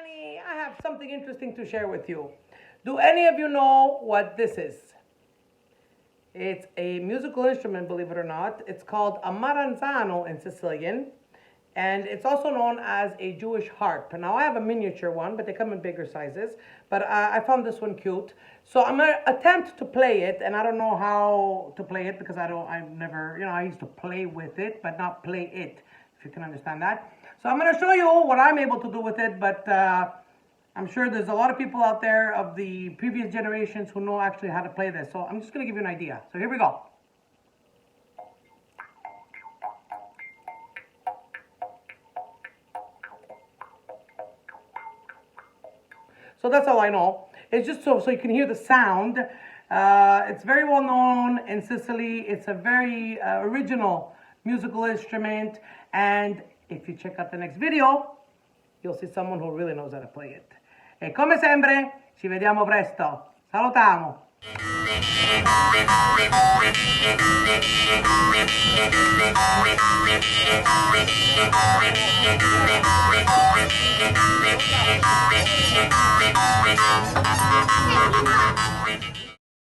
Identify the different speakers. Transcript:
Speaker 1: Gianni, I have something interesting to share with you. Do any of you know what this is? It's a musical instrument, believe it or not. It's called a Maranzano in Sicilian, and it's also known as a Jewish harp. Now I have a miniature one, but they come in bigger sizes, but I found this one cute. So I'm gonna attempt to play it, and I don't know how to play it because I've never, I used to play with it, but not play it, if you can understand that. So I'm gonna show you what I'm able to do with it, but I'm sure there's a lot of people out there of the previous generations who know actually how to play this. So I'm just gonna give you an idea. So here we go. So that's all I know. It's just so you can hear the sound. It's very well known in Sicily. It's a very original musical instrument. And if you check out the next video, you'll see someone who really knows how to play it. E come sempre, ci vediamo presto. Salutamu!